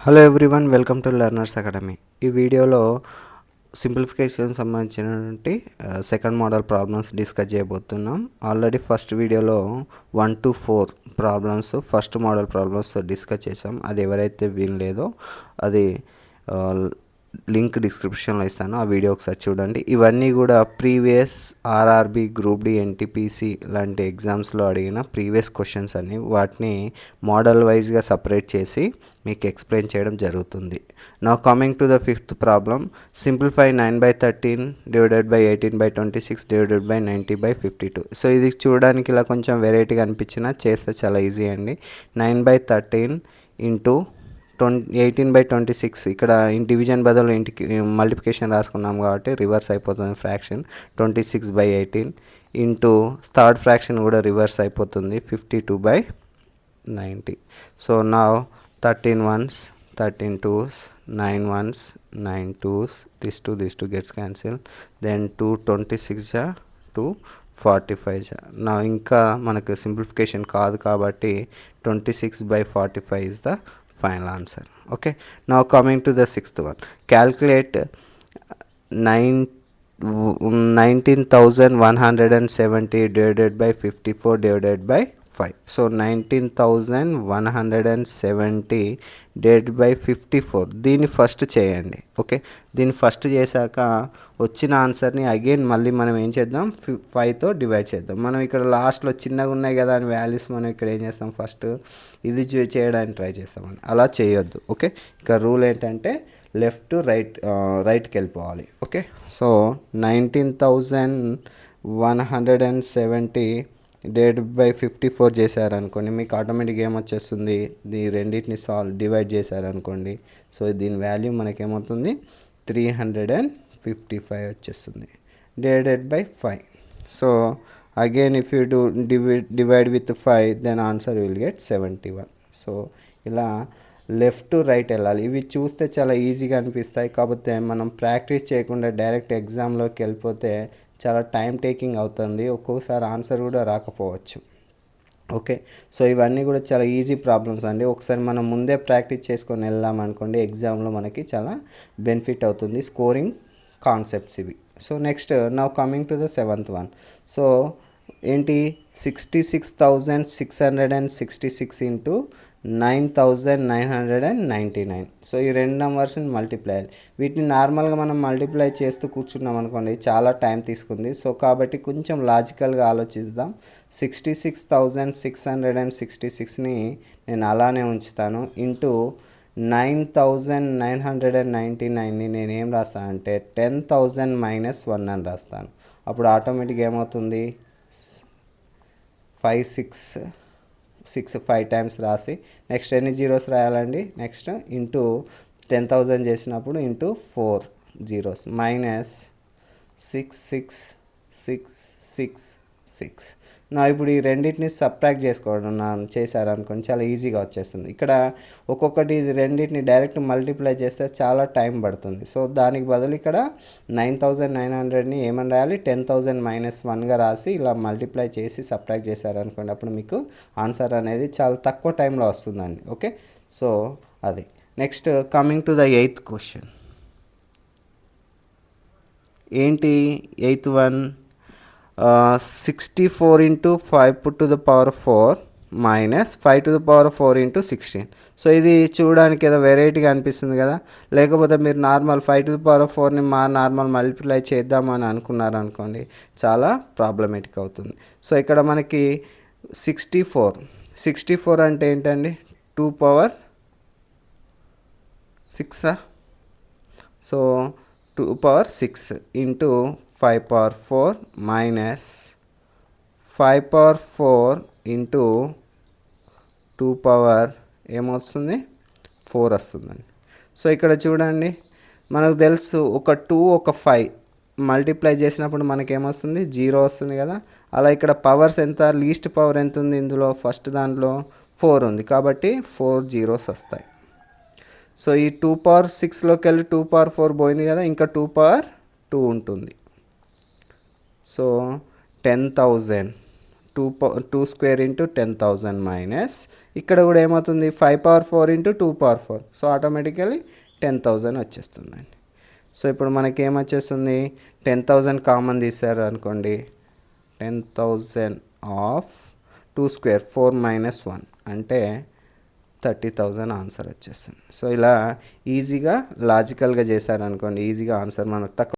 Hello everyone, welcome to learners academy. ఈ వీడియోలో simplification సంబంధించినటువంటి సెకండ్ మోడల్ ప్రాబ్లమ్స్ డిస్కస్ చేయబోతున్నాం. ఆల్రెడీ ఫస్ట్ వీడియోలో 1 to 4 problems first model problems discuss చేసాం. అది ఎవరైతే వినలేదో అది లింక్ డిస్క్రిప్షన్లో ఇస్తాను, ఆ వీడియో ఒకసారి చూడండి. ఇవన్నీ కూడా previous RRB, group D, NTPC లాంటి ఎగ్జామ్స్లో అడిగిన ప్రీవియస్ క్వశ్చన్స్ అన్ని వాటిని మోడల్ వైజ్గా సపరేట్ చేసి మీకు ఎక్స్ప్లెయిన్ చేయడం జరుగుతుంది. Now coming to the fifth problem, simplify 9/13 divided by 18/26 divided by 90/52. So ఇది చూడడానికి ఇలా కొంచెం వెరైటీగా అనిపించినా చేస్తే చాలా ఈజీ అండి. 9/13 ఇంటూ 18/26, ఇక్కడ డివిజన్ బదులు ఇంటికి మల్టిప్లికేషన్ రాసుకున్నాం కాబట్టి రివర్స్ అయిపోతుంది ఫ్రాక్షన్. 26/18 ఇంటూ థర్డ్ ఫ్రాక్షన్ కూడా రివర్స్ అయిపోతుంది, 52/90. సో నా 13 ones, 13 twos, 9 ones, 9 twos, this 2 gets cancelled, then 226 245. నా ఇంకా మనకు సింప్లిఫికేషన్ కాదు కాబట్టి 26/45 is the final answer. Okay, now coming to the sixth one, calculate 19,170 divided by 54 divided by 5. So 19,170 divided by 54 దీన్ని first చేయండి. Okay, దీన్ని first చేశాక వచ్చిన ఆన్సర్ని అగైన్ మళ్ళీ మనం ఏం చేద్దాం, 5తో డివైడ్ చేద్దాం. మనం ఇక్కడ లాస్ట్లో చిన్నగా ఉన్నాయి కదా అని వాల్యూస్ మనం ఇక్కడ ఏం చేస్తాం, ఫస్ట్ ఇది చేయడానికి ట్రై చేస్తామండి. అలా చేయొద్దు. ఓకే, ఇక రూల్ ఏంటంటే లెఫ్ట్ టు రైట్కి వెళ్ళిపోవాలి. ఓకే, సో 19,170 డివైడ్ బై 54 చేశారనుకోండి, మీకు ఆటోమేటిక్గా ఏమొచ్చేస్తుంది, ఈ రెండింటిని డివైడ్ చేశారనుకోండి. సో దీని వాల్యూ మనకేమవుతుంది, 355 వచ్చేస్తుంది divided by 5. So again if you do divide with 5 then answer will get 71. So ఇలా లెఫ్ట్ టు రైట్ వెళ్ళాలి. ఇవి చూస్తే చాలా ఈజీగా అనిపిస్తాయి, కాకపోతే మనం ప్రాక్టీస్ చేయకుండా డైరెక్ట్ ఎగ్జామ్లోకి వెళ్ళిపోతే చాలా టైం టేకింగ్ అవుతుంది, ఒక్కొక్కసారి ఆన్సర్ కూడా రాకపోవచ్చు. ఓకే, సో ఇవన్నీ కూడా చాలా ఈజీ ప్రాబ్లమ్స్ అండి. ఒకసారి మనం ముందే ప్రాక్టీస్ చేసుకొని వెళ్ళామనుకోండి, ఎగ్జామ్లో మనకి చాలా బెనిఫిట్ అవుతుంది, స్కోరింగ్ కాన్సెప్ట్స్ ఇవి. So next now coming to the seventh one. So ఏంటి, 66,666 ఇంటూ 9,999. సో ఈ రెండు నెంబర్స్ని మల్టిప్లై, వీటిని నార్మల్గా మనం మల్టిప్లై చేస్తూ కూర్చున్నాం అనుకోండి, చాలా టైం తీసుకుంది. సో కాబట్టి కొంచెం లాజికల్గా ఆలోచిద్దాం. 66,666ని నేను అలానే ఉంచుతాను, ఇంటూ 9,999ని నేను ఏం రాస్తానంటే 10,000 - 1 అని రాస్తాను. అప్పుడు ఆటోమేటిక్గా ఏమవుతుంది, 5 టైమ్స్ రాసి నెక్స్ట్ ఎన్ని జీరోస్ రాయాలండి, నెక్స్ట్ ఇంటూ 10,000 చేసినప్పుడు ఇంటూ 4 జీరోస్ మైనస్ 6666. నా ఇప్పుడు ఈ రెండింటిని సబ్ట్రాక్ట్ చేసుకోవడం చేశారనుకోండి, చాలా ఈజీగా వచ్చేస్తుంది. ఇక్కడ ఒక్కొక్కటి రెండింటిని డైరెక్ట్ మల్టిప్లై చేస్తే చాలా టైం పడుతుంది. సో దానికి బదులు ఇక్కడ 9,900ని ఏమని రాయాలి, 10,000 - 1గా రాసి ఇలా మల్టిప్లై చేసి సబ్ట్రాక్ట్ చేశారనుకోండి, అప్పుడు మీకు ఆన్సర్ అనేది చాలా తక్కువ టైంలో వస్తుందండి. ఓకే, సో అది. Next coming to the 8th question. ఏంటి 8th one, 64 into 5 put to the power 4 minus 5 to the power 4 into 16. So ఇది చూడడానికి ఏదో వెరైటీగా అనిపిస్తుంది కదా, లేకపోతే మీరు నార్మల్ 5 to the power 4ని నార్మల్ మల్టిప్లై చేద్దామని అనుకున్నారనుకోండి, చాలా ప్రాబ్లమేటిక్ అవుతుంది. సో ఇక్కడ మనకి 64 అంటే ఏంటండి, 2 power 6. So 2 power 6 into 5 power 4 minus 5 power 4 into 2 power ఏమొస్తుంది, 4 వస్తుందండి. సో ఇక్కడ చూడండి, మనకు తెలుసు ఒక 2 ఒక 5 మల్టిప్లై చేసినప్పుడు మనకేమొస్తుంది, 0 వస్తుంది కదా. అలా ఇక్కడ పవర్స్ ఎంత, లీస్ట్ పవర్ ఎంత ఉంది ఇందులో, ఫస్ట్ దాంట్లో 4 ఉంది కాబట్టి 4 జీరోస్ వస్తాయి. సో ఈ 2 power 6లోకి వెళ్ళి 2 power 4 పోయింది కదా, ఇంకా 2 power 2 ఉంటుంది. So 10,000 two square into 10,000 minus ఇక్కడ కూడా ఏమవుతుంది 5 power 4 into 2 power 4. So automatically 10,000 వచ్చేస్తుందండి. సో ఇప్పుడు మనకి ఏమొచ్చేస్తుంది 10,000 కామన్ తీసారు అనుకోండి 10,000 ఆఫ్ 2 స్క్వేర్ 4 మైనస్ 1 అంటే 30,000 ఆన్సర్ వచ్చేస్తుంది. సో ఇలా ఈజీగా లాజికల్గా చేశారనుకోండి ఈజీగా ఆన్సర్ మనకు తక్కువ